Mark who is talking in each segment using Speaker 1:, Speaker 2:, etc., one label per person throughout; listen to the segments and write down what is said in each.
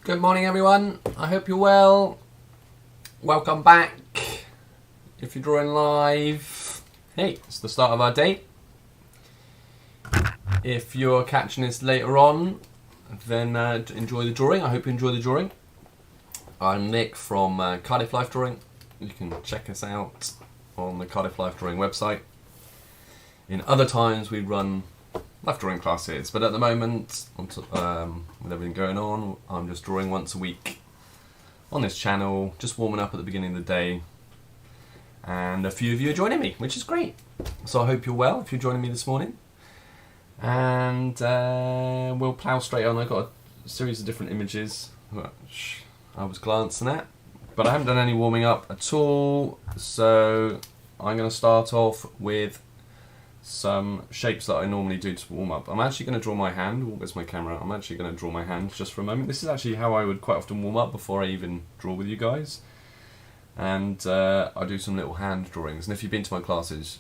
Speaker 1: Good morning everyone, I hope you're well. Welcome back. If you're drawing live, hey, it's the start of our day. If you're catching this later on, then enjoy the drawing. I hope you enjoy the drawing. I'm Nick from Cardiff Life Drawing. You can check us out on the Cardiff Life Drawing website. In other times we run life drawing classes, but at the moment, with everything going on, I'm just drawing once a week on this channel, just warming up at the beginning of the day, and a few of you are joining me, which is great. So I hope you're well if you're joining me this morning, and we'll plough straight on. I've got a series of different images which I was glancing at, but I haven't done any warming up at all, so I'm going to start off with some shapes that I normally do to warm up. I'm actually going to draw my hand. Where's my camera? I'm actually going to draw my hand just for a moment. This is actually how I would quite often warm up before I even draw with you guys. And I do some little hand drawings. And if you've been to my classes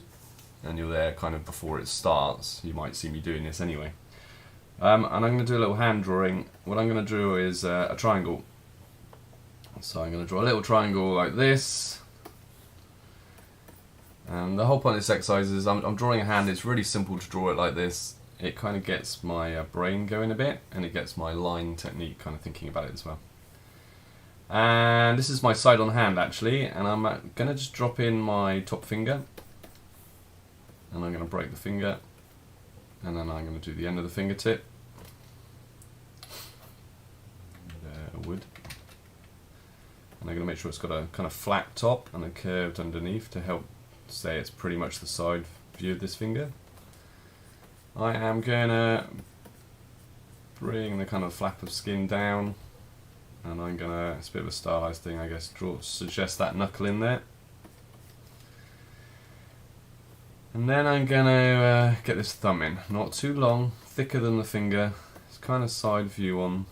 Speaker 1: and you're there kind of before it starts, you might see me doing this anyway. And I'm going to do a little hand drawing. What I'm going to draw is a triangle. So I'm going to draw a little triangle like this. And the whole point of this exercise is I'm drawing a hand. It's really simple to draw it like this. It kind of gets my brain going a bit, and it gets my line technique kind of thinking about it as well. And this is my side on hand actually, and I'm going to just drop in my top finger, and I'm going to break the finger, and then I'm going to do the end of the fingertip. Wood. And I'm going to make sure it's got a kind of flat top and a curved underneath to help say it's pretty much the side view of this finger. I am going to bring the kind of flap of skin down, and I'm going to, it's a bit of a stylized thing I guess, suggest that knuckle in there. And then I'm going to get this thumb in, not too long, thicker than the finger, it's kind of side view on.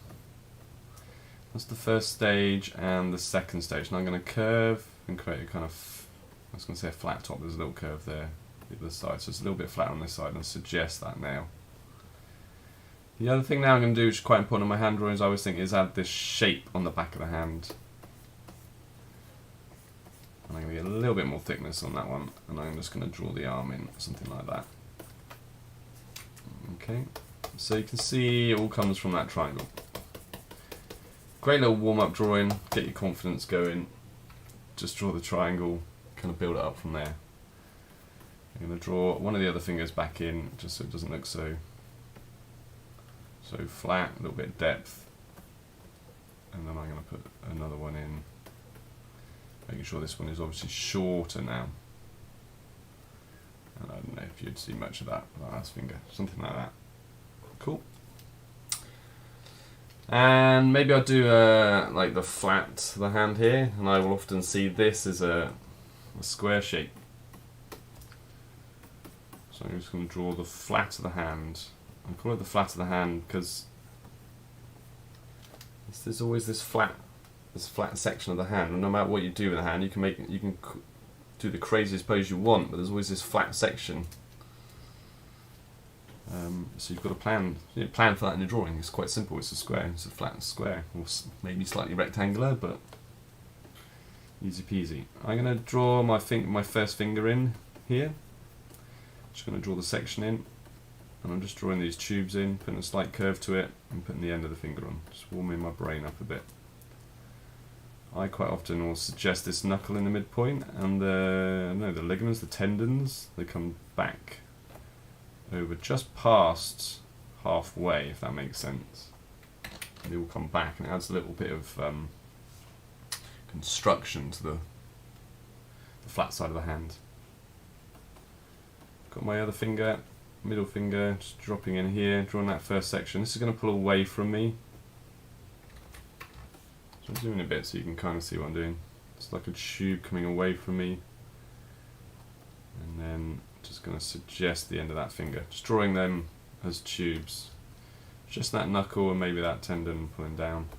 Speaker 1: That's the first stage and the second stage, and I'm going to curve and create a kind of, I was going to say a flat top, there's a little curve there, the other side, so it's a little bit flat on this side, and suggest that now. The other thing now I'm going to do, which is quite important in my hand drawings, I always think, is add this shape on the back of the hand. And I'm going to get a little bit more thickness on that one, and I'm just going to draw the arm in, something like that. Okay, so you can see it all comes from that triangle. Great little warm-up drawing, get your confidence going, just draw the triangle, kind of build it up from there. I'm going to draw one of the other fingers back in just so it doesn't look so flat, a little bit of depth, and then I'm going to put another one in, making sure this one is obviously shorter now. And I don't know if you'd see much of that last finger, something like that. Cool. And maybe I'll do like the flat of the hand here, and I will often see this as a square shape. So I'm just going to draw the flat of the hand. I call it the flat of the hand because there's always this flat section of the hand, and no matter what you do with the hand, you can do the craziest pose you want, but there's always this flat section. So you've got to plan for that in your drawing. It's quite simple. It's a square. It's a flat square, or maybe slightly rectangular, but easy peasy. I'm going to draw my first finger in here. Just going to draw the section in, and I'm just drawing these tubes in, putting a slight curve to it, and putting the end of the finger on. Just warming my brain up a bit. I quite often will suggest this knuckle in the midpoint, and the ligaments, the tendons, they come back over just past halfway, if that makes sense. They will come back, and it adds a little bit of construction to the flat side of the hand. Got my other finger, middle finger, just dropping in here, drawing that first section. This is going to pull away from me. So I'm zooming a bit so you can kind of see what I'm doing. It's like a tube coming away from me, and then just going to suggest the end of that finger, just drawing them as tubes, just that knuckle and maybe that tendon pulling down.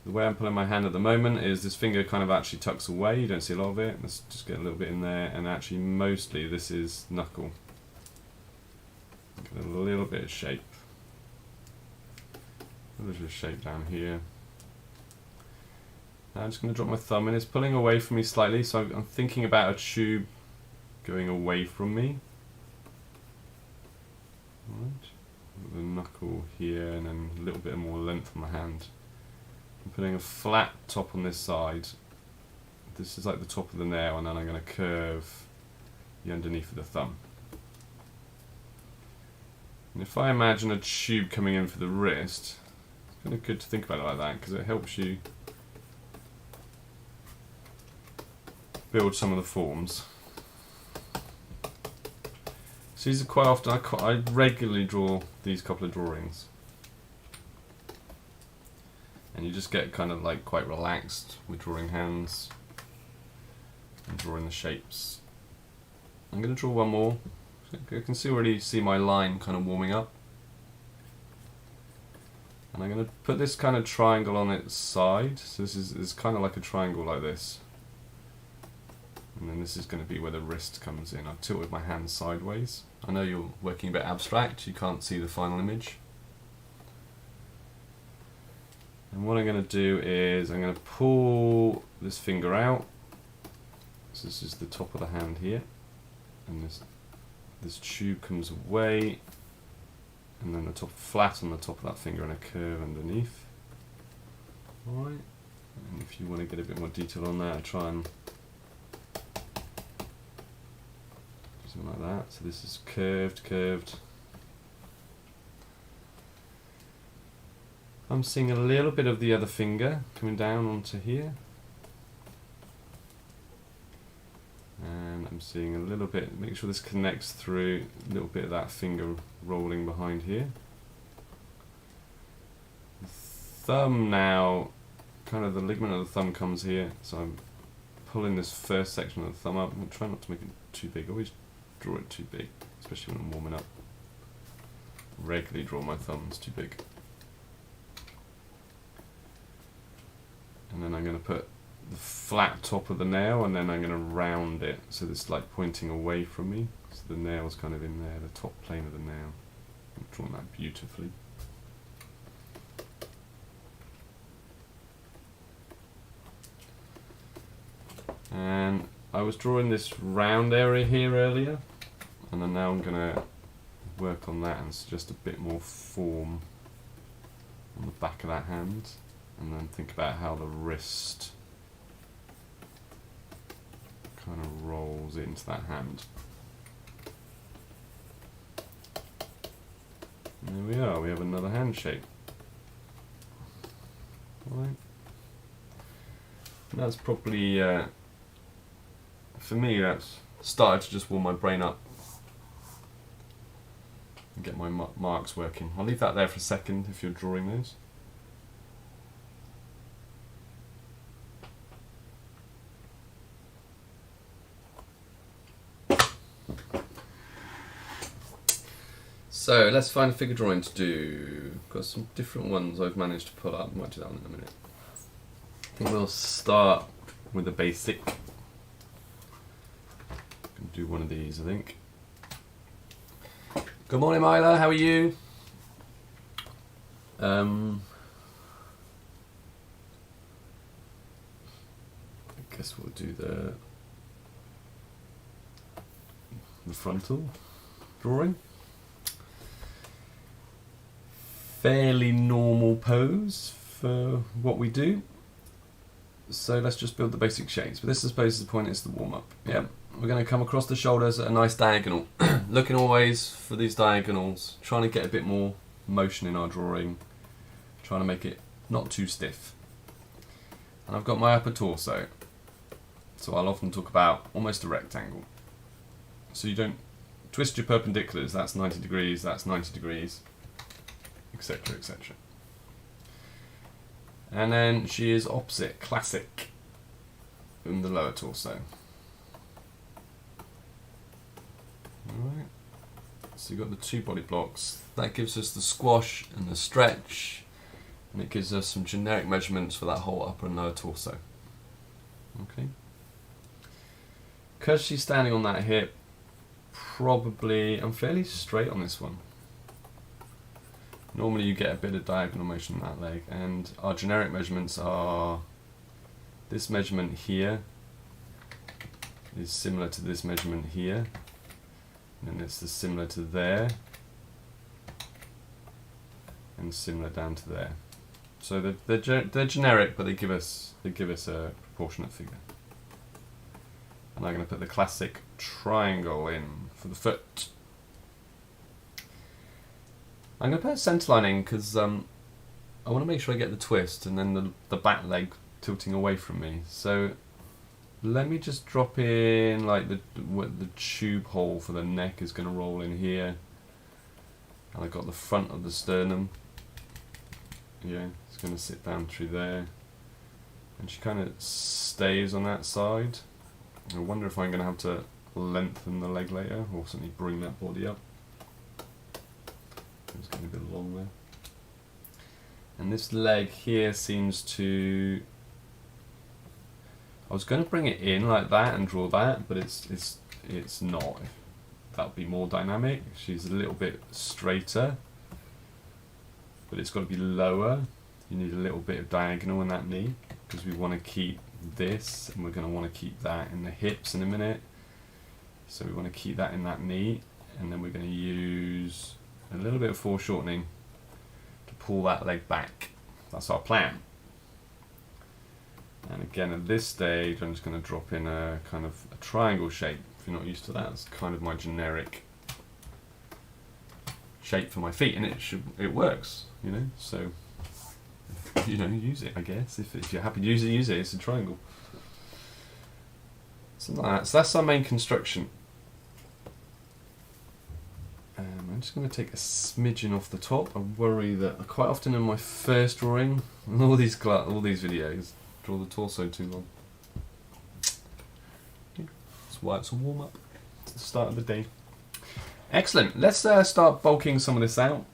Speaker 1: The way I'm pulling my hand at the moment is this finger kind of actually tucks away, you don't see a lot of it, let's just get a little bit in there, and actually mostly this is knuckle. Get a little bit of shape. there's a shape down here. Now I'm just going to drop my thumb in. It's pulling away from me slightly, so I'm thinking about a tube going away from me. Right. The knuckle here, and then a little bit more length on my hand. I'm putting a flat top on this side. This is like the top of the nail, and then I'm going to curve the underneath of the thumb. And if I imagine a tube coming in for the wrist, it's kind of good to think about it like that, because it helps you build some of the forms. So these are quite often, I regularly draw these couple of drawings. And you just get kind of like quite relaxed with drawing hands and drawing the shapes. I'm going to draw one more. I can already see my line kind of warming up. And I'm going to put this kind of triangle on its side. So this is kind of like a triangle like this. And then this is going to be where the wrist comes in. I've tilted my hand sideways. I know you're working a bit abstract, you can't see the final image. And what I'm going to do is I'm going to pull this finger out. So this is the top of the hand here. And this tube comes away. And then the top flat on the top of that finger and a curve underneath. Alright. And if you want to get a bit more detail on that, try and something like that. So this is curved. I'm seeing a little bit of the other finger coming down onto here. And I'm seeing a little bit, make sure this connects through, a little bit of that finger rolling behind here. The thumb now, kind of the ligament of the thumb comes here, so I'm pulling this first section of the thumb up. I'm trying not to make it too big, always draw it too big, especially when I'm warming up. Regularly draw my thumbs too big. And then I'm going to put the flat top of the nail, and then I'm going to round it so it's like pointing away from me. So the nail's kind of in there, the top plane of the nail. I've drawn that beautifully. And I was drawing this round area here earlier, and then now I'm going to work on that and suggest a bit more form on the back of that hand, and then think about how the wrist kind of rolls into that hand. And there we are, we have another hand shape. Right. And that's probably, for me, that's started to just warm my brain up and get my marks working. I'll leave that there for a second if you're drawing those. So let's find a figure drawing to do. Got some different ones I've managed to pull up. Might do that one in a minute. I think we'll start with the basic. Can do one of these, I think. Good morning, Myla. How are you? I guess we'll do the frontal drawing. Fairly normal pose for what we do. So let's just build the basic shapes. But this, I suppose, is the point, it's the warm-up. Yeah, we're going to come across the shoulders at a nice diagonal. Looking always for these diagonals, trying to get a bit more motion in our drawing, trying to make it not too stiff. And I've got my upper torso, so I'll often talk about almost a rectangle. So you don't twist your perpendiculars, that's 90 degrees, that's 90 degrees, etc, etc. And then she is opposite, classic, in the lower torso. Alright, so you've got the two body blocks. That gives us the squash and the stretch, and it gives us some generic measurements for that whole upper and lower torso. Okay. Because she's standing on that hip, probably, I'm fairly straight on this one. Normally you get a bit of diagonal motion in that leg, and our generic measurements are this measurement here is similar to this measurement here, and it's similar to there, and similar down to there. So they're generic, but they give us a proportionate figure. And I'm going to put the classic triangle in for the foot. I'm going to put a centerline in because I want to make sure I get the twist and then the back leg tilting away from me. So let me just drop in like the tube hole for the neck is going to roll in here. And I've got the front of the sternum. Yeah, it's going to sit down through there. And she kind of stays on that side. I wonder if I'm going to have to lengthen the leg later or certainly bring that body up. It's getting a bit long there. And this leg here seems to... I was going to bring it in like that and draw that, but it's not. That would be more dynamic. She's a little bit straighter, but it's got to be lower. You need a little bit of diagonal in that knee because we want to keep this, and we're going to want to keep that in the hips in a minute. So we want to keep that in that knee, and then we're going to use a little bit of foreshortening to pull that leg back. That's our plan. And again, at this stage, I'm just going to drop in a kind of a triangle shape. If you're not used to that, it's kind of my generic shape for my feet, and it works, you know. So you know, use it, I guess. If you're happy to use it. It's a triangle. Something like that. So that's our main construction. I'm just going to take a smidgen off the top. I worry that quite often in my first drawing, and all these videos, draw the torso too long. Yeah, that's why it's a warm up. It's the start of the day. Excellent. Let's start bulking some of this out.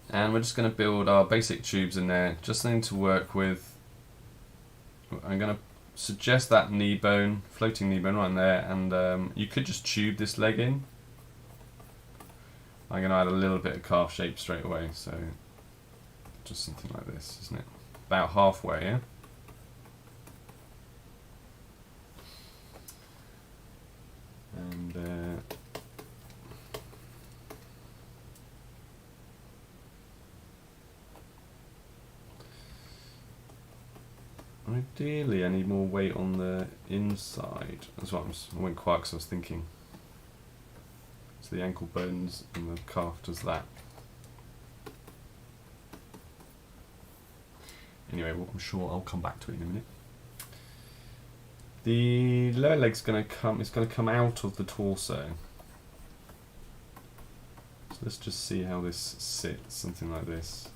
Speaker 1: And we're just going to build our basic tubes in there. Just something to work with. I'm going to suggest that knee bone, floating knee bone right in there, and you could just tube this leg in. I'm going to add a little bit of calf shape straight away, so just something like this, isn't it? About halfway, yeah? And ideally I need more weight on the inside. That's what I went quiet because I was thinking. So the ankle bones and the calf does that. Anyway, well, I'm sure I'll come back to it in a minute. The lower leg's going to come. It's going to come out of the torso. So let's just see how this sits. Something like this,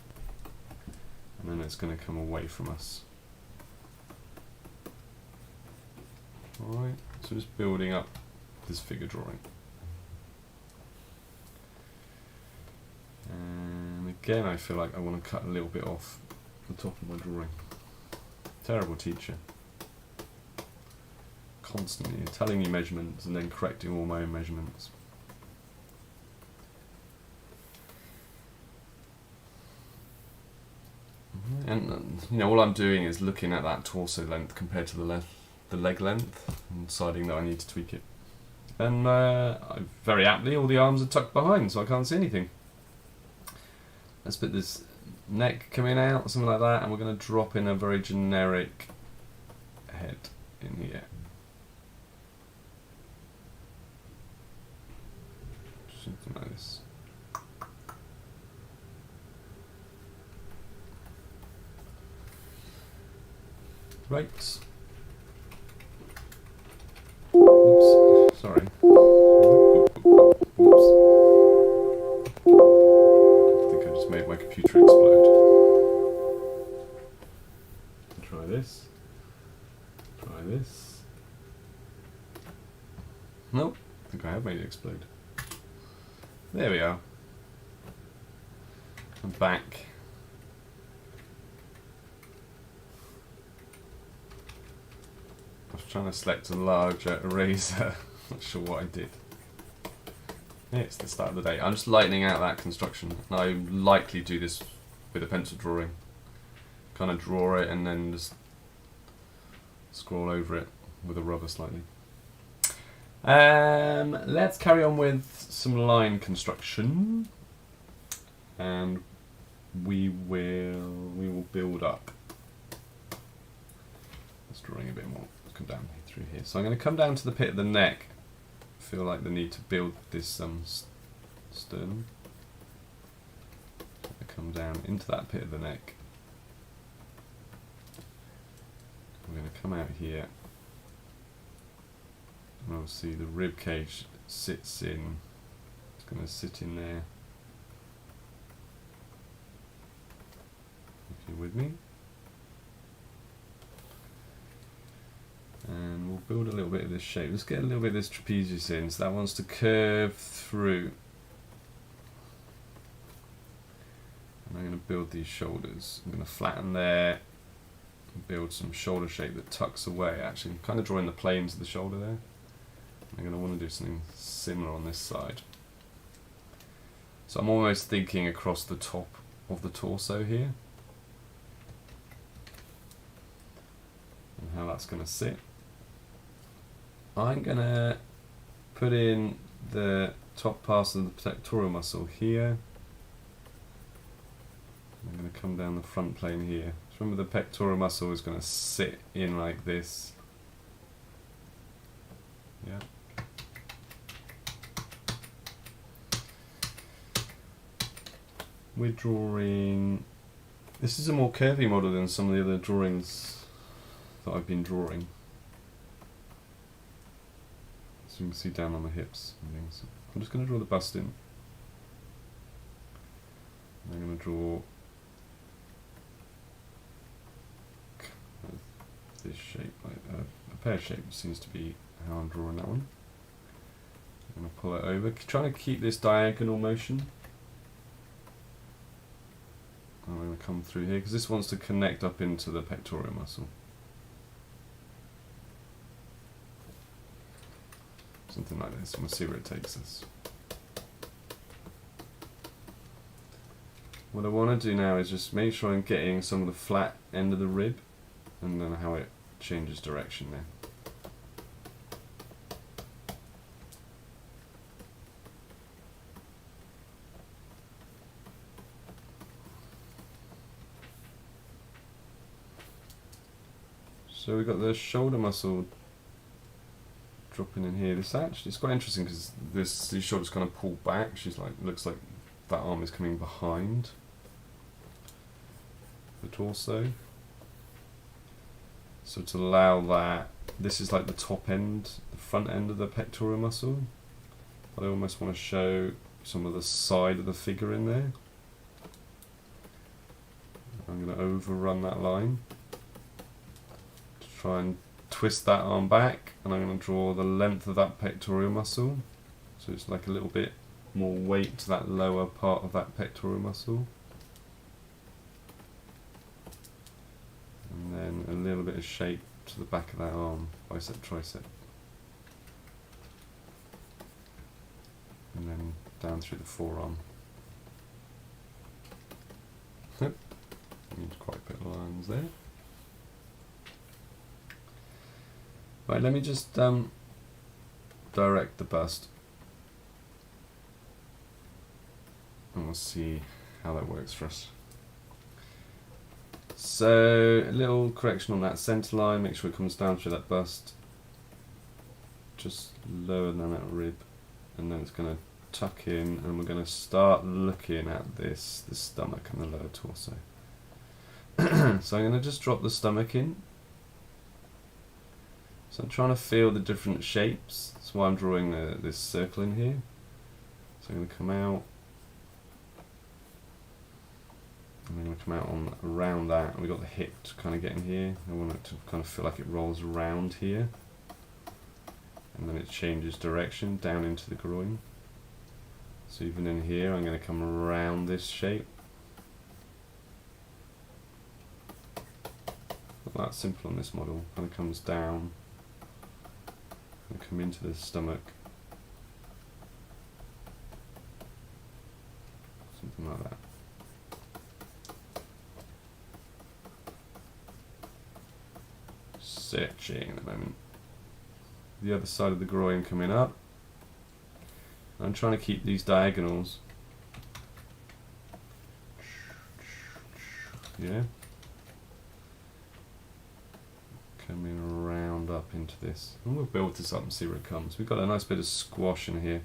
Speaker 1: and then it's going to come away from us. All right. So just building up this figure drawing. And again, I feel like I want to cut a little bit off the top of my drawing. Terrible teacher. Constantly telling me measurements and then correcting all my own measurements. And you know, all I'm doing is looking at that torso length compared to the leg length and deciding that I need to tweak it. And very aptly, all the arms are tucked behind, so I can't see anything. Let's put this neck coming out, something like that, and we're going to drop in a very generic head in here. Something like this. Right. Oops. Sorry. Oops. I think I just made my computer explode. Try this. Try this. Nope. I think I have made it explode. There we are. I'm back. I was trying to select a larger eraser. Not sure what I did. It's the start of the day. I'm just lightening out that construction. I likely do this with a pencil drawing. Kind of draw it and then just scroll over it with a rubber slightly. Let's carry on with some line construction, and we will build up. Let's drawing a bit more. Let's come down through here. So I'm going to come down to the pit of the neck. Feel like the need to build this sternum. I come down into that pit of the neck. I'm going to come out here, and I'll see the rib cage sits in. It's going to sit in there. If you're with me. And we'll build a little bit of this shape. Let's get a little bit of this trapezius in. So that wants to curve through. And I'm going to build these shoulders. I'm going to flatten there and build some shoulder shape that tucks away. Actually, I'm kind of drawing the planes of the shoulder there. I'm going to want to do something similar on this side. So I'm almost thinking across the top of the torso here. And how that's going to sit. I'm going to put in the top part of the pectoral muscle here. I'm going to come down the front plane here. So remember, the pectoral muscle is going to sit in like this. Yeah. We're drawing... This is a more curvy model than some of the other drawings that I've been drawing. So you can see down on the hips and things. I'm just going to draw the bust in. I'm going to draw this shape, like a pear shape seems to be how I'm drawing that one. I'm going to pull it over, trying to keep this diagonal motion. I'm going to come through here because this wants to connect up into the pectoral muscle. Something like this, and we'll see where it takes us. What I want to do now is just make sure I'm getting some of the flat end of the rib, and then how it changes direction there. So we've got the shoulder muscle dropping in here. This actually, it's quite interesting because these shoulders kind of pull back. She's like, looks like that arm is coming behind the torso. So to allow that, this is like the top end, the front end of the pectoral muscle. But I almost want to show some of the side of the figure in there. I'm going to overrun that line to try and twist that arm back, and I'm going to draw the length of that pectoral muscle. So it's like a little bit more weight to that lower part of that pectoral muscle. And then a little bit of shape to the back of that arm, bicep, tricep. And then down through the forearm. Need quite a bit of lines there. Right, let me just direct the bust. And we'll see how that works for us. So a little correction on that centre line, make sure it comes down through that bust, just lower than that rib, and then it's going to tuck in, and we're going to start looking at the stomach and the lower torso. So I'm going to just drop the stomach in. So I'm trying to feel the different shapes, that's why I'm drawing this circle in here. So I'm going to come out. And I'm going to come out on around that, and we've got the hip to kind of get in here. I want it to kind of feel like it rolls around here. And then it changes direction down into the groin. So even in here, I'm going to come around this shape. Not that simple on this model. Kind of comes down and come into the stomach. something like that. Searching at the moment. The other side of the groin coming up. I'm trying to keep these diagonals. Yeah. Coming around up into this. And we'll build this up and see where it comes. We've got a nice bit of squash in here.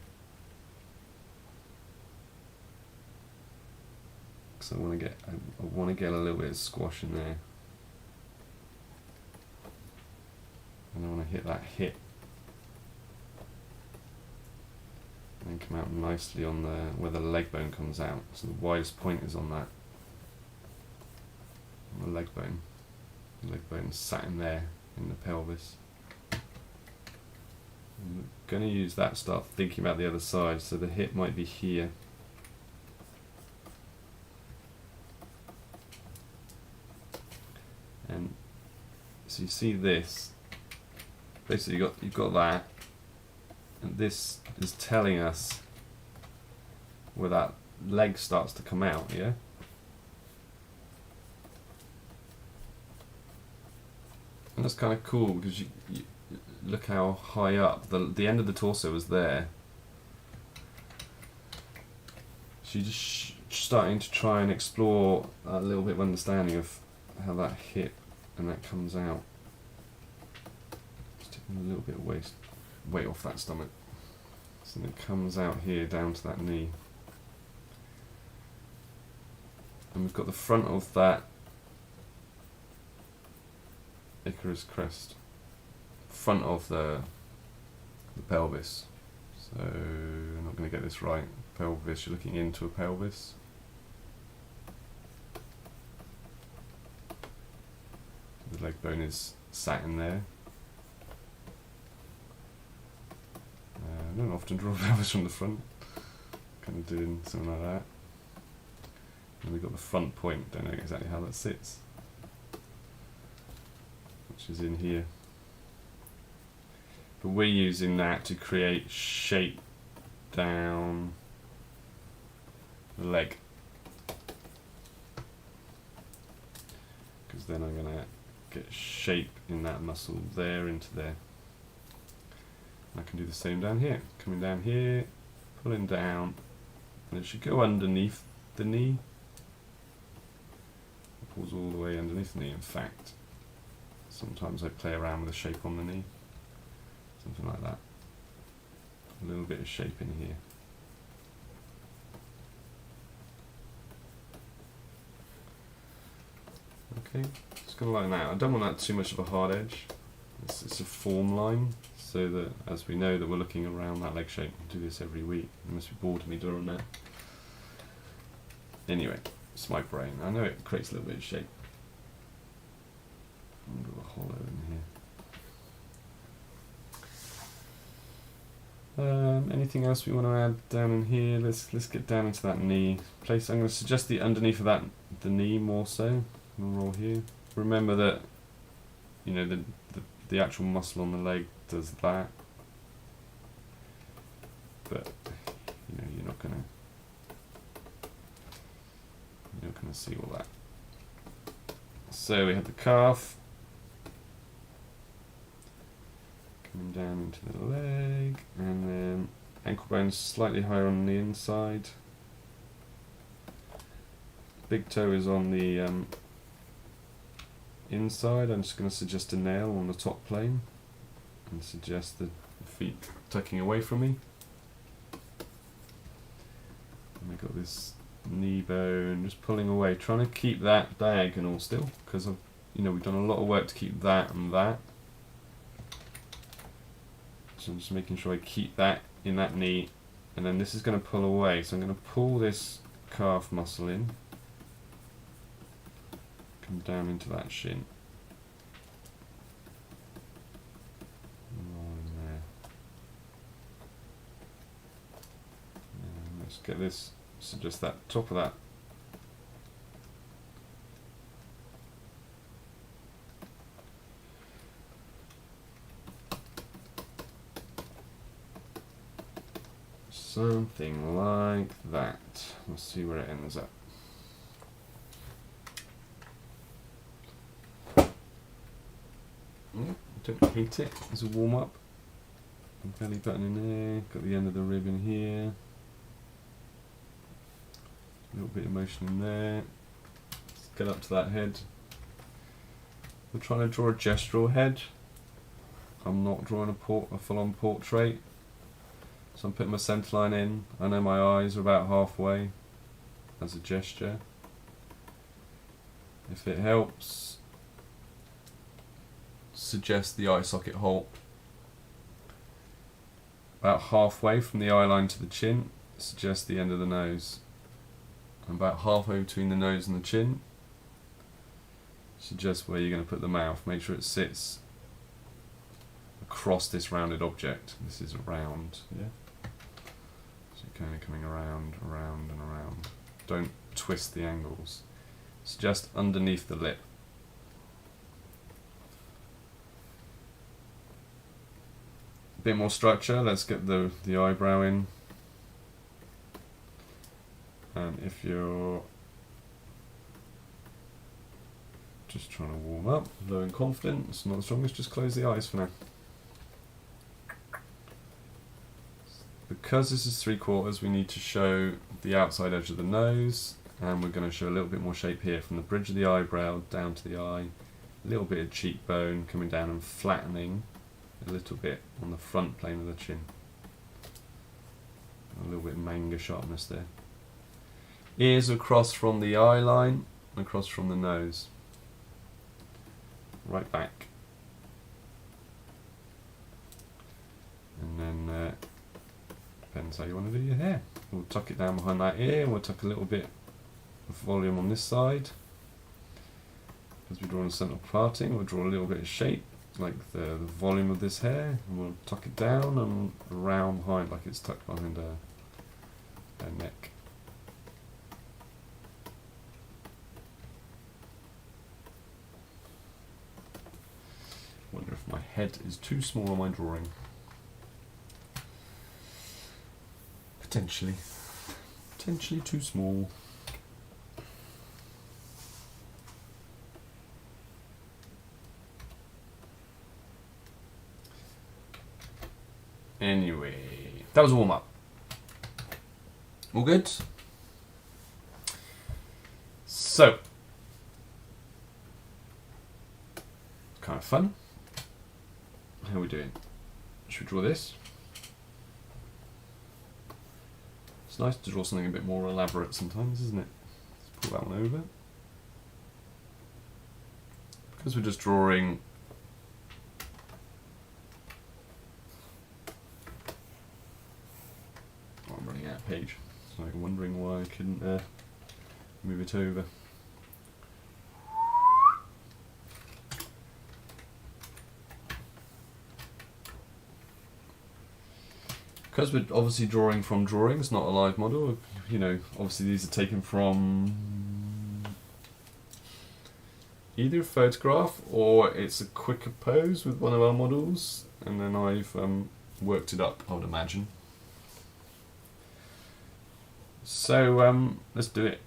Speaker 1: So I want to get a little bit of squash in there. And I want to hit that hip. And then come out nicely on where the leg bone comes out. So the widest point is on that. On the leg bone. The leg bone's sat in there, in the pelvis. I'm going to use that, start thinking about the other side. So the hip might be here. And so you see this. Basically you've got that. And this is telling us where that leg starts to come out, yeah? And that's kind of cool because you look how high up, the end of the torso is there. So you're just starting to try and explore a little bit of understanding of how that hip and that comes out. Just taking a little bit of weight off that stomach. So then it comes out here down to that knee. And we've got the front of that Icarus crest. Front of the pelvis. So I'm not going to get this right. Pelvis, you're looking into a pelvis. The leg bone is sat in there. I don't often draw pelvis from the front. Kind of doing something like that. And we've got the front point, don't know exactly how that sits. Which is in here. But we're using that to create shape down the leg. Because then I'm going to get shape in that muscle there into there. I can do the same down here. Coming down here, pulling down, and it should go underneath the knee. It pulls all the way underneath the knee, in fact. Sometimes I play around with the shape on the knee. Something like that. A little bit of shape in here. Okay, just going to line that out. I don't want that too much of a hard edge. It's a form line. So that, as we know, that we're looking around that leg shape. I do this every week. You must be bored of me doing that. Anyway, it's my brain. I know it creates a little bit of shape. Under a hollow in here. Anything else we want to add down in here? Let's get down into that knee place. I'm going to suggest the underneath of that, the knee more so. We'll roll here. Remember that, you know, the actual muscle on the leg does that, but you know you're not gonna see all that. So we have the calf coming down into the leg, and then ankle bone's slightly higher on the inside. Big toe is on the inside. I'm just going to suggest a nail on the top plane and suggest the feet tucking away from me. And we've got this knee bone just pulling away, trying to keep that diagonal still, because we've done a lot of work to keep that and that. So I'm just making sure I keep that in that knee, and then this is going to pull away. So I'm going to pull this calf muscle in. Come down into that shin. In there. And let's get this, so just that top of that. Something like that. We'll see where it ends up. Don't hate it as a warm up. Belly button in there, got the end of the rib in here. A little bit of motion in there. Let's get up to that head. We're trying to draw a gestural head. I'm not drawing a full-on portrait. So I'm putting my centre line in. I know my eyes are about halfway as a gesture. If it helps, suggest the eye socket hole. About halfway from the eye line to the chin, suggest the end of the nose. And about halfway between the nose and the chin, suggest where you're going to put the mouth. Make sure it sits across this rounded object. This is round, yeah? So you're kind of coming around, around and around. Don't twist the angles. Suggest underneath the lip. A bit more structure, let's get the eyebrow in. And if you're just trying to warm up, low and confident, it's not the strongest, just close the eyes for now. Because this is 3/4, we need to show the outside edge of the nose, and we're going to show a little bit more shape here from the bridge of the eyebrow down to the eye, a little bit of cheekbone coming down and flattening a little bit on the front plane of the chin. A little bit of manga sharpness there. Ears across from the eye line, across from the nose. Right back. And then depends how you want to do your hair. We'll tuck it down behind that ear, we'll tuck a little bit of volume on this side. As we draw a central parting, we'll draw a little bit of shape, like the volume of this hair, and we'll tuck it down and round behind like it's tucked behind her neck. Wonder if my head is too small on my drawing. Potentially. Potentially too small. Anyway, that was a warm up. All good? So, kind of fun. How are we doing? Should we draw this? It's nice to draw something a bit more elaborate sometimes, isn't it? Let's pull that one over. Because we're just drawing I'm running out of page, so I'm wondering why I couldn't move it over. Because we're obviously drawing from drawings, not a live model, you know, obviously these are taken from either a photograph or it's a quicker pose with one of our models, and then I've worked it up, I would imagine. So let's do it.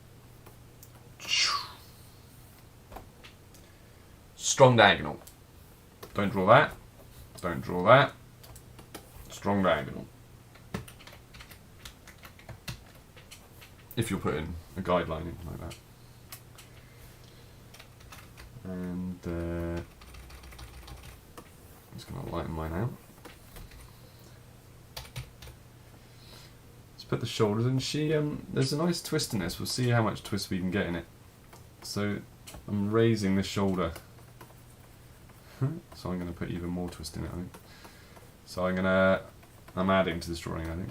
Speaker 1: Strong diagonal. Don't draw that. Don't draw that. Strong diagonal. If you're putting a guideline in like that. And I'm just going to lighten mine out. Let's put the shoulders in. There's a nice twist in this. We'll see how much twist we can get in it. So I'm raising this shoulder. So I'm going to put even more twist in it, I think. So I'm adding to this drawing, I think.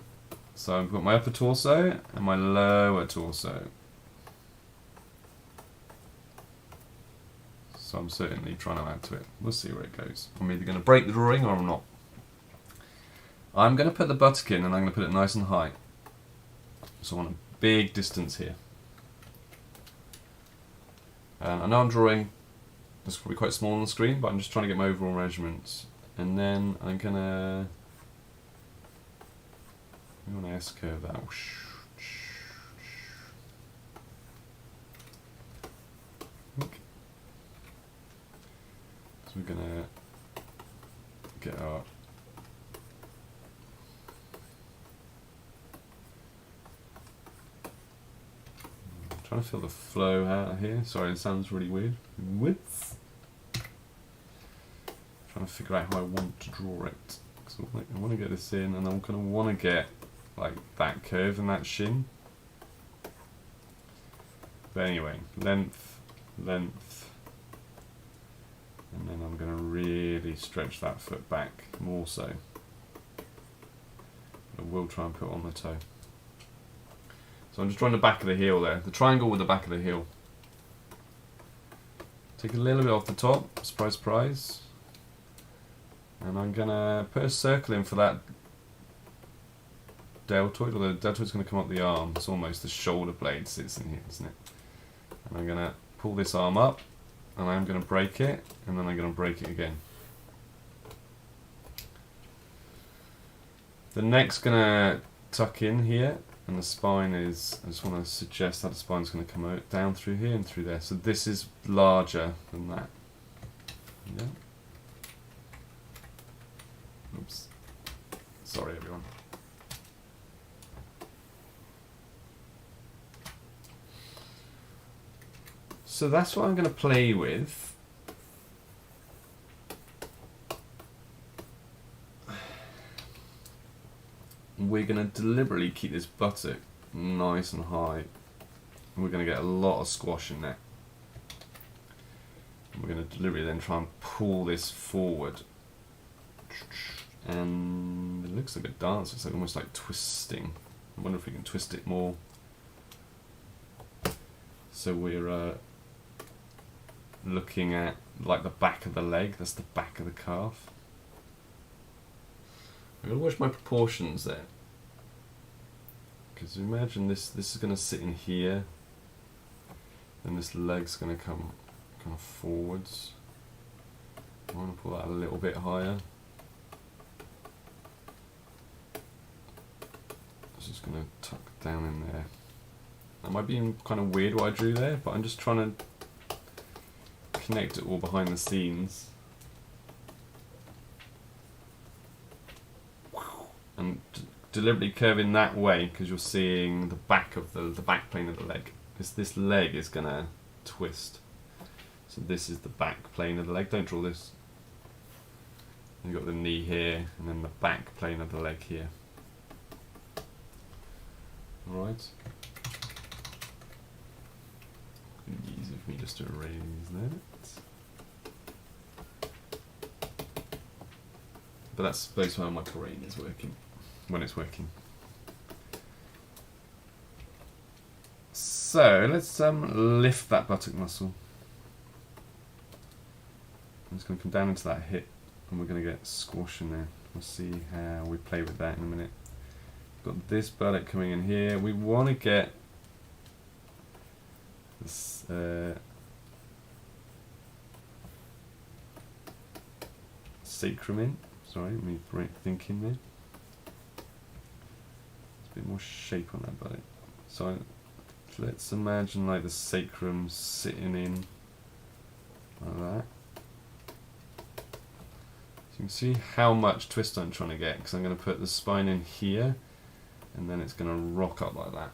Speaker 1: So I've got my upper torso and my lower torso. So I'm certainly trying to add to it. We'll see where it goes. I'm either going to break the drawing or I'm not. I'm going to put the buttock in and I'm going to put it nice and high. So I want a big distance here. And I know I'm drawing, it's probably quite small on the screen, but I'm just trying to get my overall measurements. And then I'm going to We want to S-curve that. Okay. So we're going to get our trying to feel the flow out here. Sorry, it sounds really weird. Width. Trying to figure out how I want to draw it. So I want to get this in, and I'm going to want to get like that curve and that shin. But anyway, length, length, and then I'm going to really stretch that foot back more so. I will try and put it on the toe. So I'm just drawing the back of the heel there, the triangle with the back of the heel. Take a little bit off the top, surprise, surprise. And I'm going to put a circle in for that deltoid, or the deltoid's going to come up the arm. It's almost the shoulder blade sits in here, isn't it? And I'm going to pull this arm up, and I'm going to break it, and then I'm going to break it again. The neck's going to tuck in here, and the spine is, I just want to suggest that the spine's going to come out down through here and through there. So this is larger than that. Yeah. Oops. Sorry, everyone. So that's what I'm going to play with. We're going to deliberately keep this buttock nice and high. And we're going to get a lot of squash in there. And we're going to deliberately then try and pull this forward. And it looks like a dance. It's like almost like twisting. I wonder if we can twist it more. So we're looking at like the back of the leg. That's the back of the calf. I'm going to watch my proportions there. Because imagine this is going to sit in here. Then this leg's going to come kind of forwards. I want to pull that a little bit higher. It's just going to tuck down in there. That might be kind of weird what I drew there, but I'm just trying to connect it all behind the scenes. And deliberately curving that way because you're seeing the back of the back plane of the leg. Because this leg is going to twist. So this is the back plane of the leg. Don't draw this. You've got the knee here and then the back plane of the leg here. Alright. Easy for me just to erase that. But that's basically how my brain is working. When it's working. So let's lift that buttock muscle. I'm just going to come down into that hip, and we're going to get squash in there. We'll see how we play with that in a minute. Got this buttock coming in here. We want to get this sacrum in. Sorry, me thinking there. A bit more shape on that buttock. So let's imagine like the sacrum sitting in like that. So you can see how much twist I'm trying to get, because I'm going to put the spine in here and then it's going to rock up like that.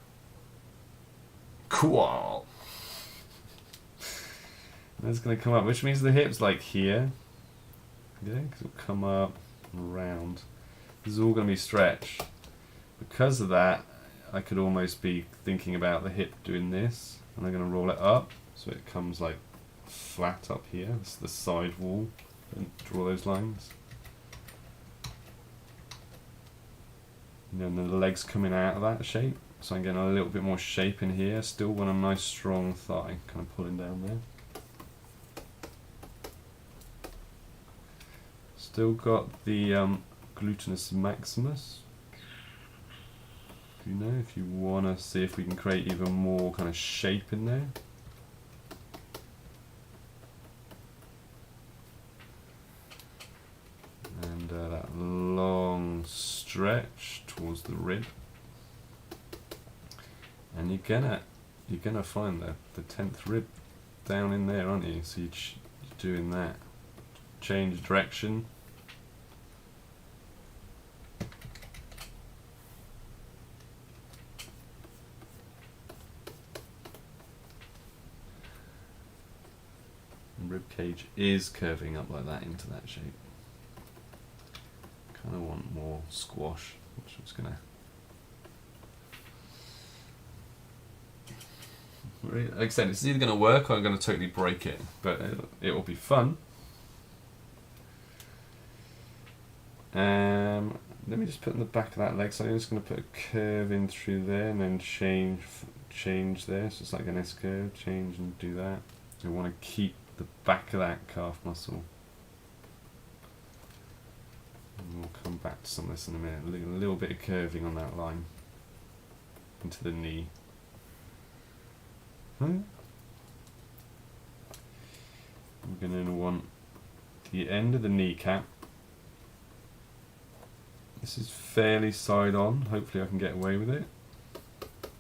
Speaker 1: Cool! And it's going to come up, which means the hip's like here. Yeah, because it'll come up and around. This is all going to be stretched. Because of that, I could almost be thinking about the hip doing this, and I'm going to roll it up so it comes like flat up here. This is the side wall. And draw those lines. And then the legs coming out of that shape, so I'm getting a little bit more shape in here. Still want a nice strong thigh, kind of pulling down there. Still got the gluteus maximus. You know, if you want to see if we can create even more kind of shape in there. And that long stretch towards the rib. And you're gonna find the 10th rib down in there, aren't you? So you're doing that. Change direction. And rib cage is curving up like that into that shape. Kind of want more squash, which I'm just gonna. Like I said, it's either going to work or I'm going to totally break it, but it will be fun. Let me just put in the back of that leg, so I'm just going to put a curve in through there and then change there, so it's like an S curve, change and do that. We want to keep the back of that calf muscle. And we'll come back to some of this in a minute. A little bit of curving on that line into the knee. We're going to want the end of the kneecap. This is fairly side on, hopefully I can get away with it.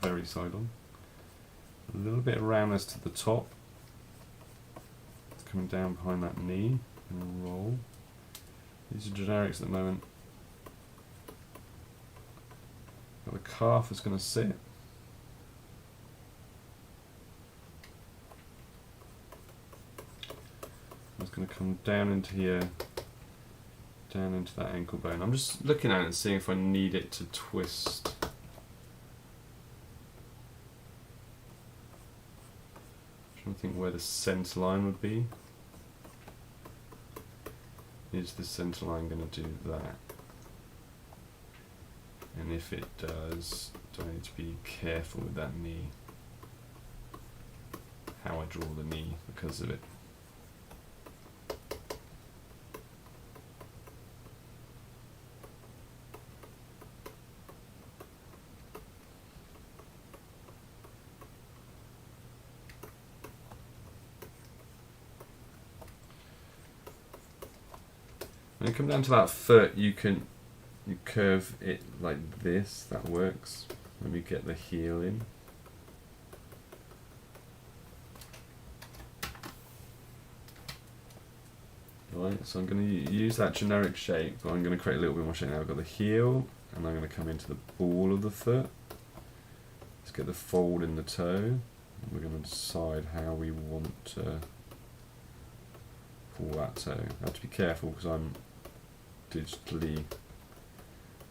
Speaker 1: Very side on. A little bit of roundness to the top. It's coming down behind that knee and roll. These are generics at the moment. Got the calf is going to sit. It's going to come down into here, down into that ankle bone. I'm just looking at it and seeing if I need it to twist. I'm trying to think where the centre line would be. Is the centre line going to do that? And if it does, do I need to be careful with that knee? How I draw the knee because of it. When you come down to that foot, you curve it like this. That works. Let me get the heel in. Right, so I'm going to use that generic shape, but I'm going to create a little bit more shape now. I've got the heel, and I'm going to come into the ball of the foot. Let's get the fold in the toe. And we're going to decide how we want to pull that toe. I have to be careful because I'm digitally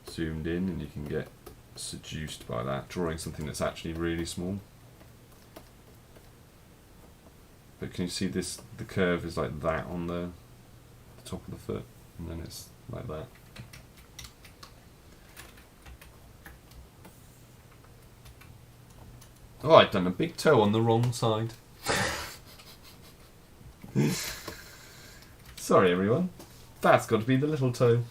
Speaker 1: zoomed in and you can get seduced by that, drawing something that's actually really small. But can you see this? The curve is like that on the top of the foot, and then it's like that. Oh, I've done a big toe on the wrong side. Sorry everyone, that's got to be the little toe.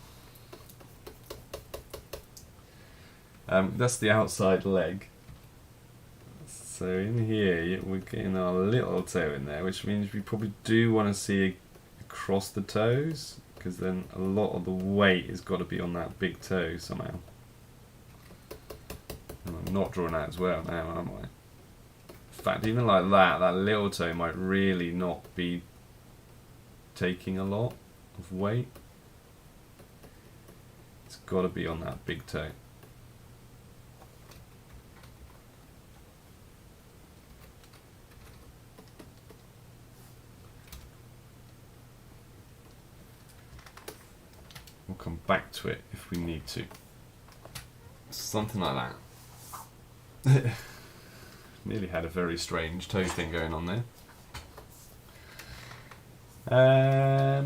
Speaker 1: That's the outside leg. So in here we're getting our little toe in there, which means we probably do want to see across the toes, because then a lot of the weight has got to be on that big toe somehow. And I'm not drawing that as well now, am I? In fact, even like that, that little toe might really not be taking a lot of weight. It's got to be on that big toe. We'll come back to it if we need to. Something like that. Nearly had a very strange toe thing going on there. I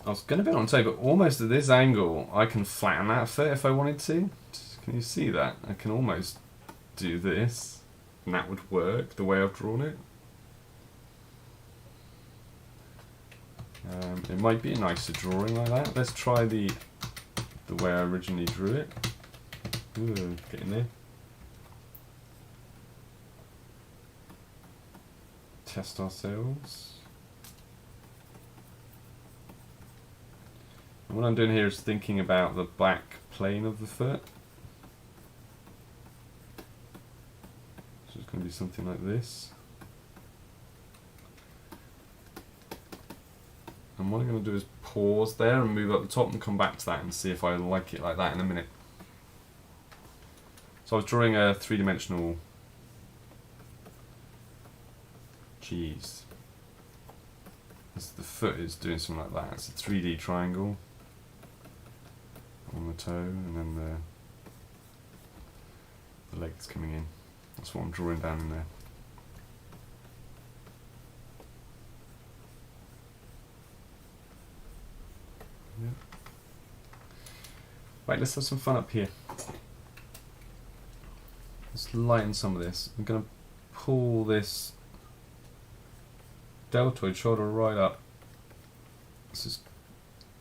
Speaker 1: was going to be on toe, but almost at this angle I can flatten that foot if I wanted to. Can you see that? I can almost do this and that would work the way I've drawn it. It might be a nicer drawing like that. Let's try the way I originally drew it. Ooh, get in there. Test ourselves. And what I'm doing here is thinking about the back plane of the foot. going to be something like this. And what I'm going to do is pause there and move up the top and come back to that and see if I like it like that in a minute. So I was drawing a three-dimensional cheese. The foot is doing something like that. It's a 3D triangle on the toe, and then the legs coming in. That's what I'm drawing down in there. Yeah. Right, let's have some fun up here. Let's lighten some of this. I'm going to pull this deltoid shoulder right up.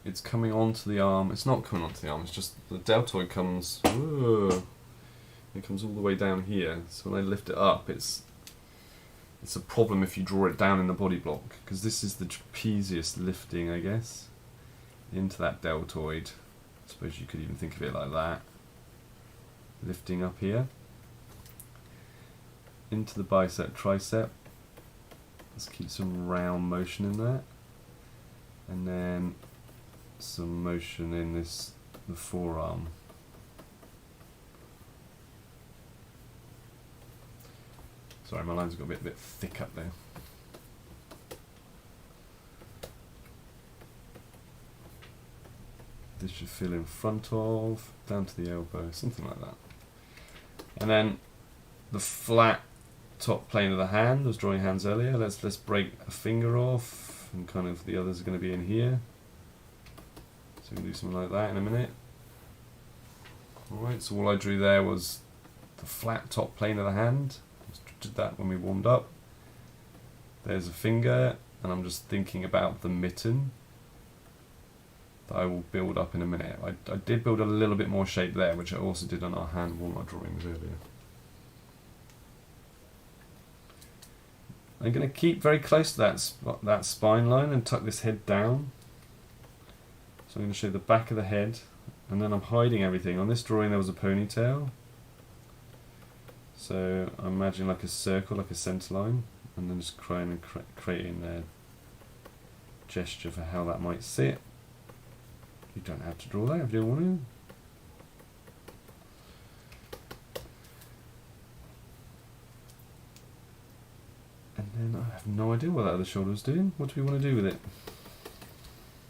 Speaker 1: It's coming onto the arm. It's not coming onto the arm, it's just the deltoid comes, it comes all the way down here. So when I lift it up, it's a problem if you draw it down in the body block, because this is the trapezius lifting, I guess, into that deltoid. I suppose you could even think of it like that. Lifting up here into the bicep, tricep. Let's keep some round motion in that, and then some motion in the forearm. Sorry, my lines got a bit thick up there. This should feel in front of, down to the elbow, something like that. And then the flat top plane of the hand. I was drawing hands earlier. Let's break a finger off, and kind of the others are going to be in here. So we can do something like that in a minute. Alright, so all I drew there was the flat top plane of the hand. I did that when we warmed up. There's a finger, and I'm just thinking about the mitten that I will build up in a minute. I did build a little bit more shape there, which I also did on our hand warm-up drawings earlier. I'm going to keep very close to that spine line and tuck this head down. So I'm going to show the back of the head, and then I'm hiding everything. On this drawing there was a ponytail. So I imagine like a circle, like a centre line, and then just creating a gesture for how that might sit. You don't have to draw that if you don't want to. And then I have no idea what that other shoulder is doing. What do we want to do with it?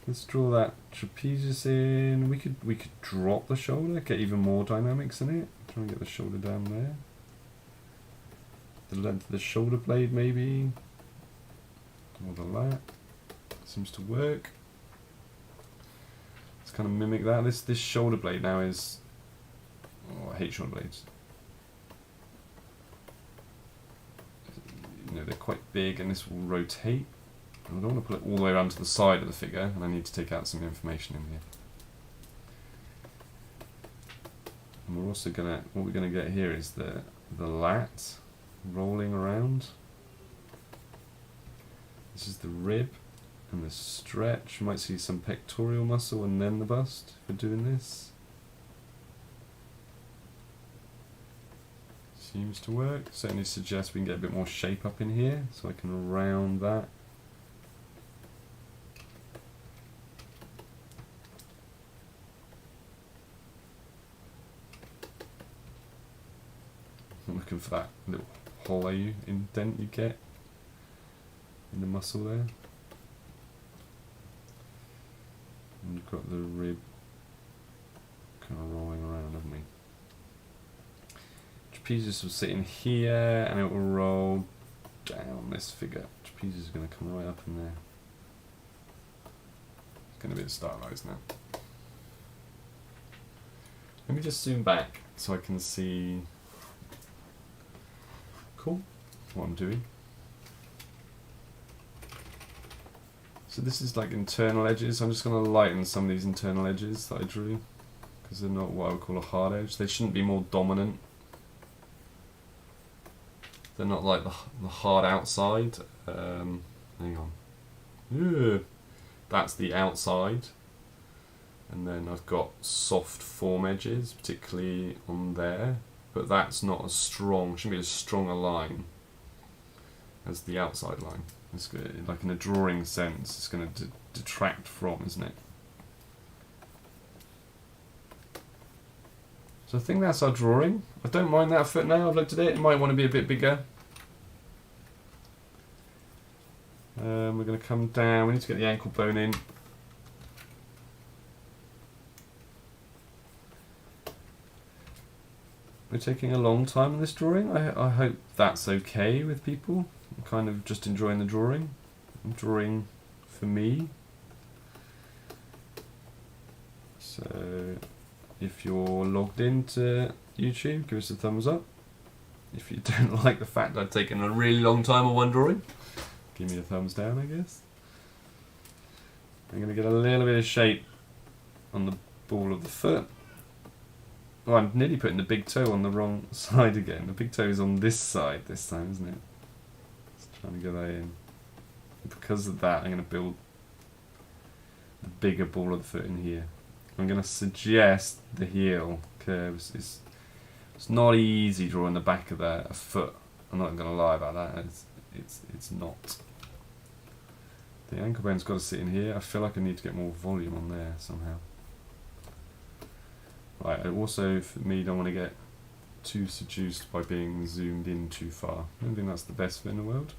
Speaker 1: Let's draw that trapezius in. We could drop the shoulder, get even more dynamics in it. Try and get the shoulder down there. The length of the shoulder blade maybe. Or the lat. Seems to work. Let's kind of mimic that. This shoulder blade now is... Oh, I hate shoulder blades. You know, they're quite big, and this will rotate. And I don't want to pull it all the way around to the side of the figure, and I need to take out some information in here. And we're also gonna, what we're gonna get here is the lat rolling around. This is the rib and the stretch. You might see some pectoral muscle and then the bust for doing this. Seems to work. Certainly suggests we can get a bit more shape up in here, so I can round that. I'm looking for that little hollow indent you get in the muscle there. And we've got the rib kind of rolling around, haven't we? Trapezius will sit in here, and it will roll down this figure. Trapezius is going to come right up in there. It's going to be stylized now. Let me just zoom back so I can see. Cool. What I'm doing. So this is like internal edges. I'm just going to lighten some of these internal edges that I drew, because they're not what I would call a hard edge. They shouldn't be more dominant. They're not like the hard outside. Hang on. Ugh. That's the outside. And then I've got soft form edges, particularly on there. but that's not as strong, shouldn't be as strong a line as the outside line. It's good, like in a drawing sense, it's going to detract from, isn't it? So I think that's our drawing. I don't mind that foot now, I've looked at it, it might want to be a bit bigger. We're going to come down, we need to get the ankle bone in. We're taking a long time in this drawing. I hope that's okay with people. I'm kind of just enjoying the drawing. I'm drawing for me. So if you're logged into YouTube, give us a thumbs up. If you don't like the fact I've taken a really long time on one drawing, give me a thumbs down, I guess. I'm going to get a little bit of shape on the ball of the foot. Oh, I'm nearly putting the big toe on the wrong side again. The big toe is on this side this time, isn't it? Just trying to get that in. Because of that, I'm going to build the bigger ball of the foot in here. I'm going to suggest the heel curves. It's not easy drawing the back of a foot. I'm not going to lie about that. It's not. The ankle bone's got to sit in here. I feel like I need to get more volume on there somehow. Right, I also, for me, don't want to get too seduced by being zoomed in too far. I don't think that's the best fit in the world.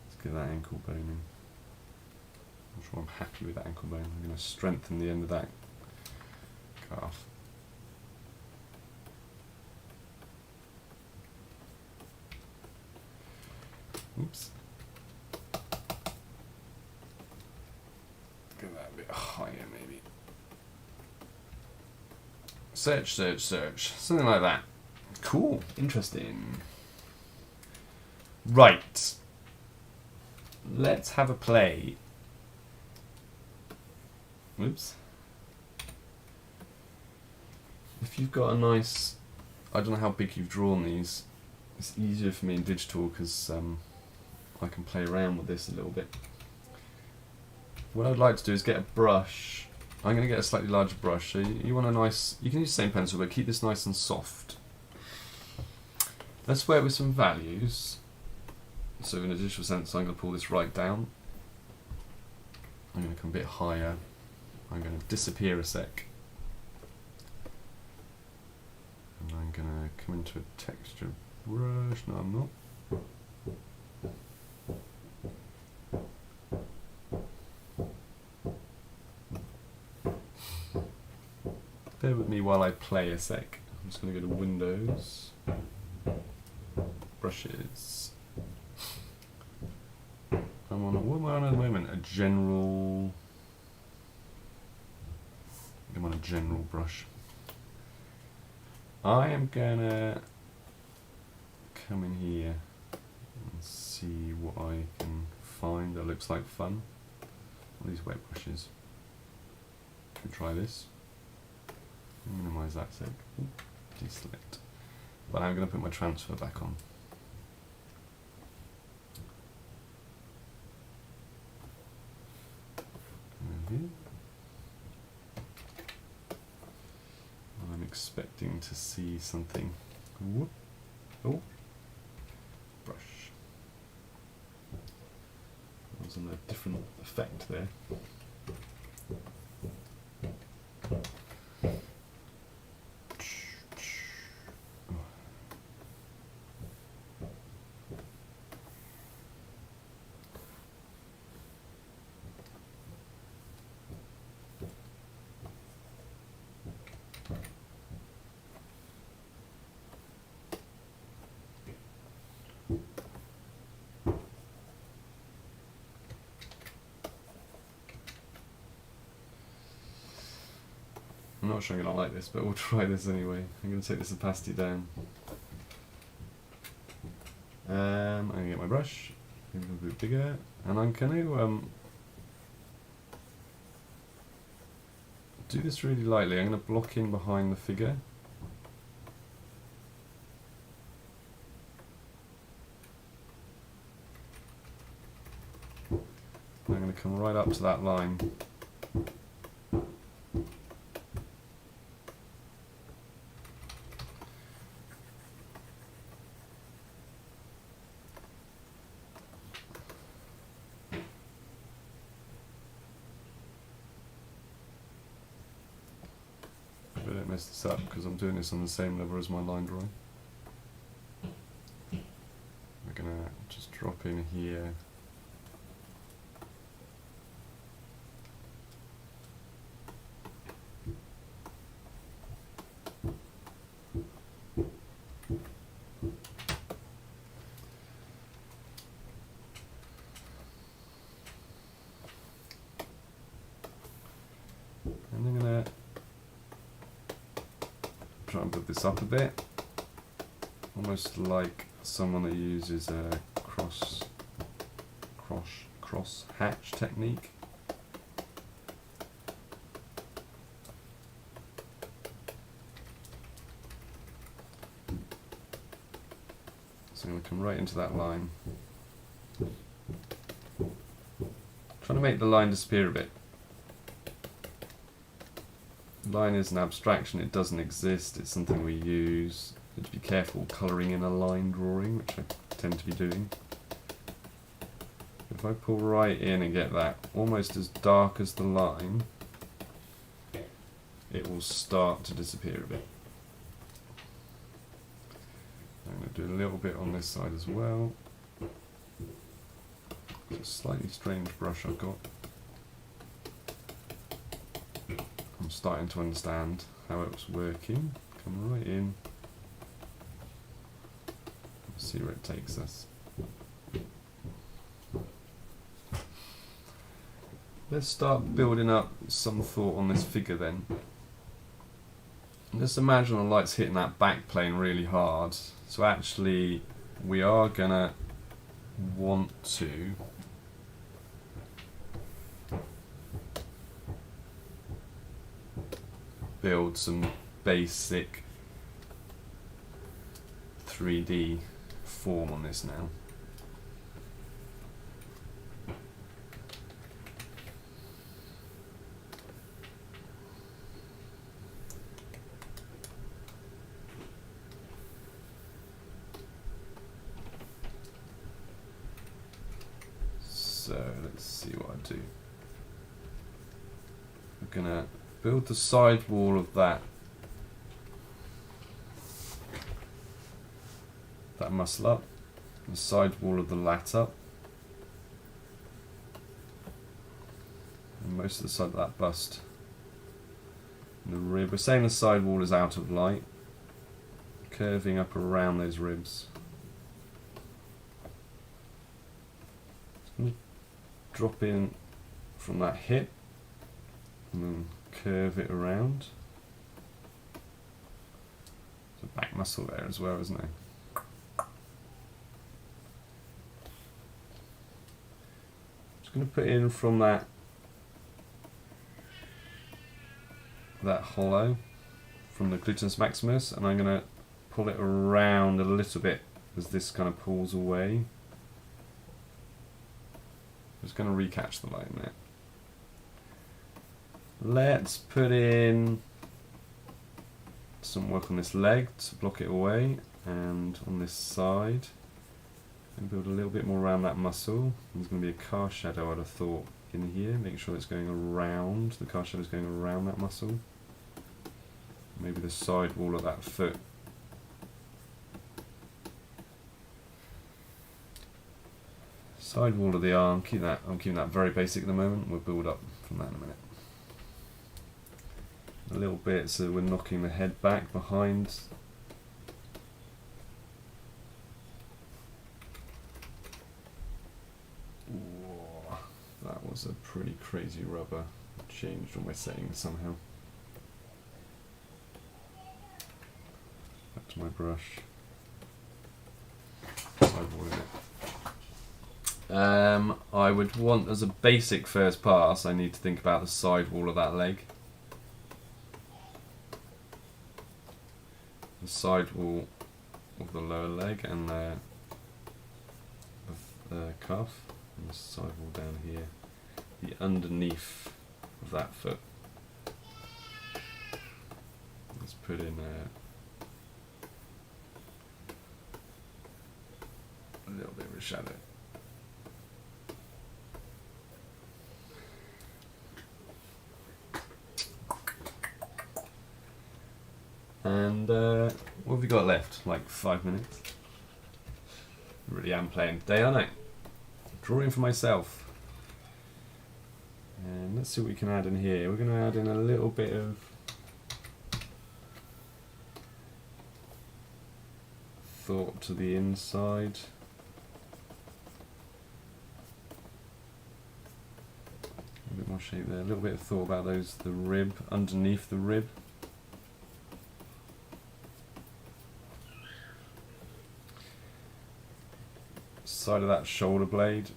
Speaker 1: Let's get that ankle bone in. I'm sure I'm happy with that ankle bone. I'm going to strengthen the end of that calf. Oops. Get that a bit higher, maybe. Search, search, search. Something like that. Cool. Interesting. Right. Let's have a play. Oops. If you've got a nice... I don't know how big you've drawn these. It's easier for me in digital because I can play around with this a little bit. What I'd like to do is get a brush. I'm going to get a slightly larger brush. So you want a nice... You can use the same pencil, but keep this nice and soft. Let's work with some values. So in a digital sense, I'm going to pull this right down. I'm going to come a bit higher. I'm going to disappear a sec. And I'm going to come into a texture brush. No, I'm not. Bear with me while I play a sec. I'm just going to go to Windows, Brushes. What am I on at the moment? I'm on a general brush. I am going to come in here and see what I can find that looks like fun. All these wet brushes. Can we try this? Minimize that sec. Deselect. But I'm going to put my transfer back on. I'm expecting to see something. Whoop. Oh, brush. There was a different effect there. I'm not sure I'm going to like this, but we'll try this anyway. I'm going to take this opacity down. I'm going to get my brush, make it a bit bigger, and I'm going to do this really lightly. I'm going to block in behind the figure. I'm going to come right up to that line. might mess this up because I'm doing this on the same level as my line drawing. We're going to just drop in here. And I'm going to try and build this up a bit, almost like someone that uses a cross hatch technique. So I'm going to come right into that line. Trying to make the line disappear a bit. Line is an abstraction, it doesn't exist, it's something we use. You have to be careful colouring in a line drawing, which I tend to be doing. If I pull right in and get that almost as dark as the line, it will start to disappear a bit. I'm going to do a little bit on this side as well. It's a slightly strange brush I've got. I'm starting to understand how it was working. Come right in. See where it takes us. Let's start building up some thought on this figure then. Just imagine the light's hitting that back plane really hard. So actually we are gonna want to build some basic 3D form on this now. So let's see what I do. I'm gonna build the side wall of that muscle up, the side wall of the lat up, and most of the side of that bust. And the rib, we're saying the side wall is out of light, curving up around those ribs. Drop in from that hip and then curve it around. There's a back muscle there as well, isn't there? Just going to put in from that hollow from the gluteus maximus, and I'm going to pull it around a little bit as this kind of pulls away. Just going to recatch the line there. Let's put in some work on this leg to block it away, and on this side and build a little bit more around that muscle. There's going to be a car shadow, I'd have thought, in here. Make sure it's going around, the car shadow is going around that muscle. Maybe the side wall of that foot. Side wall of the arm, I'm keeping that very basic at the moment. We'll build up from that in a minute. A little bit so we're knocking the head back behind. Whoa, that was a pretty crazy rubber. Changed all my settings somehow. Back to my brush. Side wall of it. I would want, as a basic first pass, I need to think about the side wall of that leg. The side wall of the lower leg and the cuff, and the side wall down here. The underneath of that foot. Let's put in a little bit of a shadow. And what have we got left? Like 5 minutes. Really am playing today, aren't I? Drawing for myself. And let's see what we can add in here. We're going to add in a little bit of thought to the inside. A bit more shape there. A little bit of thought about the rib, underneath the rib. Side of that shoulder blade.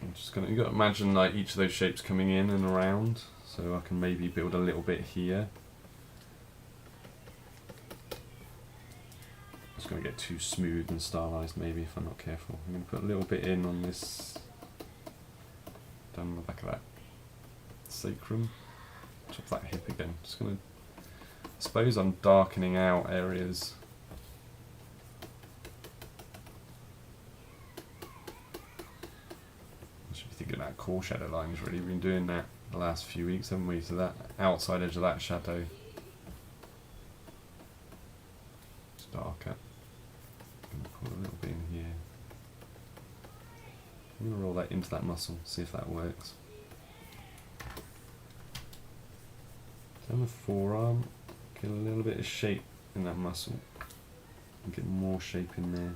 Speaker 1: I'm just gonna, you've got to imagine like each of those shapes coming in and around, so I can maybe build a little bit here. It's going to get too smooth and stylized maybe if I'm not careful. I'm going to put a little bit in on this, down the back of that sacrum, top of that hip again. Just going to, I suppose I'm darkening out areas. I should be thinking about core shadow lines really. We've been doing that the last few weeks, haven't we? So that outside edge of that shadow is darker. Put a little bit in here. I'm going to roll that into that muscle, see if that works. Down the forearm, get a little bit of shape in that muscle, and get more shape in there.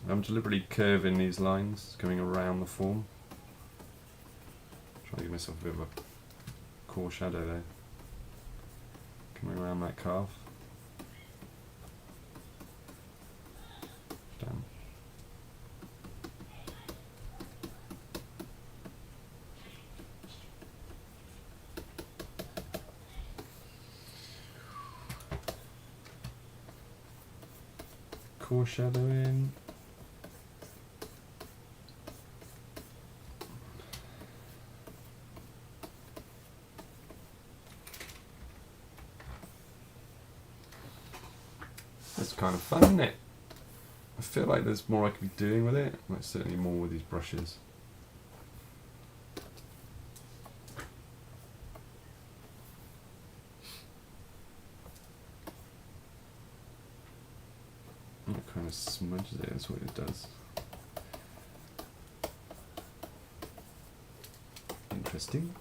Speaker 1: I'm deliberately curving these lines, going around the form. Trying to give myself a bit of a core shadow there. Coming around that calf. Down. Core shadow in. That's kind of fun, isn't it? I feel like there's more I could be doing with it. Like certainly more with these brushes. And it kind of smudges it, that's what it does. Interesting.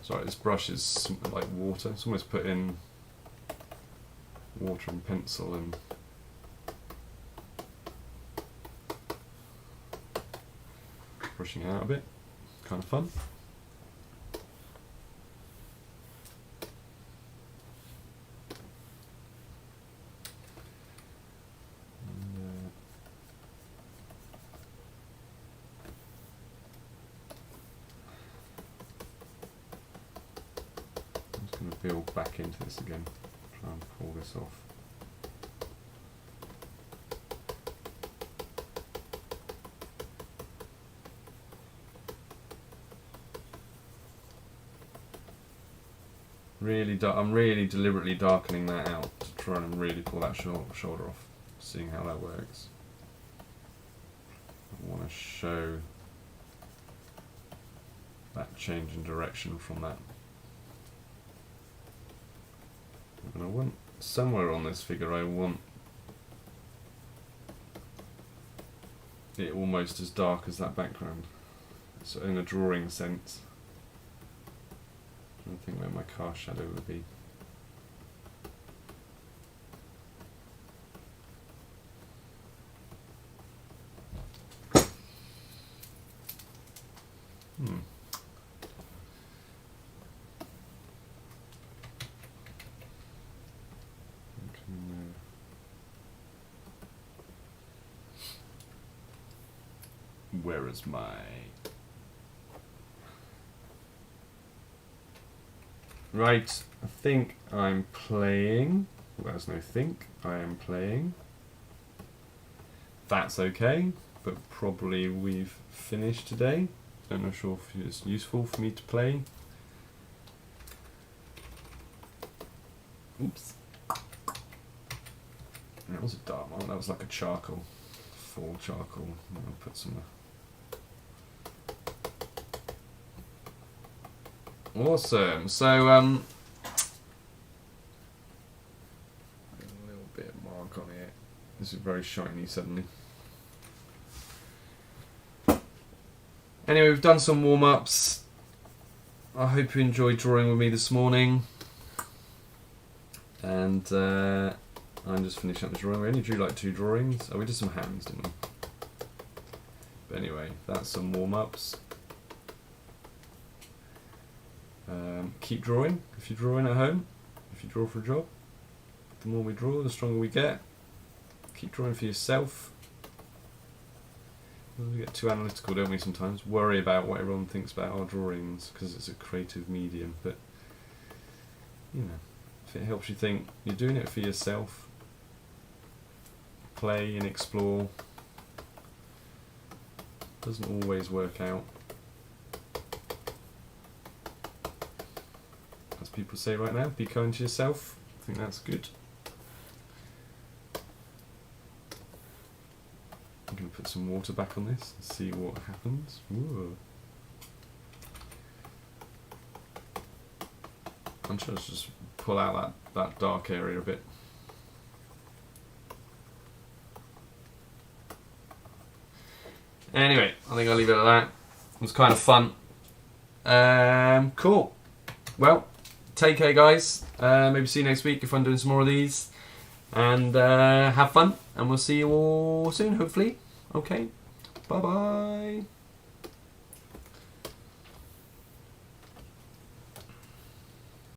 Speaker 1: Sorry, this brush is like water. It's almost put in water and pencil and brushing it out a bit. Kind of fun. Build back into this again, try and pull this off. I'm really deliberately darkening that out to try and really pull that shoulder off, seeing how that works. I want to show that change in direction from that. And I want, somewhere on this figure, I want it almost as dark as that background. So in a drawing sense. I don't think where my car shadow would be. Where is my... Right, I think I'm playing... Well, there's no think. I am playing that's okay, but probably we've finished today. I'm not sure if it's useful for me to play. Oops. That was a dark one. That was like a charcoal, full charcoal. I'll put some. Awesome. So a little bit of mark on it. This is very shiny suddenly. Anyway, we've done some warm-ups. I hope you enjoyed drawing with me this morning. And I'm just finishing up the drawing. We only drew like 2 drawings. Oh, we did some hands, didn't we? But anyway, that's some warm-ups. Keep drawing if you're drawing at home. If you draw for a job, the more we draw, the stronger we get. Keep drawing for yourself. We get too analytical, don't we, sometimes? Worry about what everyone thinks about our drawings because it's a creative medium. But, you know, if it helps you think you're doing it for yourself, play and explore. Doesn't always work out. As people say right now, be kind to yourself. I think that's good. I'm going to put some water back on this and see what happens. Ooh. I'm trying to just pull out that dark area a bit. Anyway, I think I'll leave it at that. It was kind of fun. Cool. Well, take care, guys. Maybe see you next week if I'm doing some more of these. And have fun. And we'll see you all soon, hopefully. Okay. Bye-bye.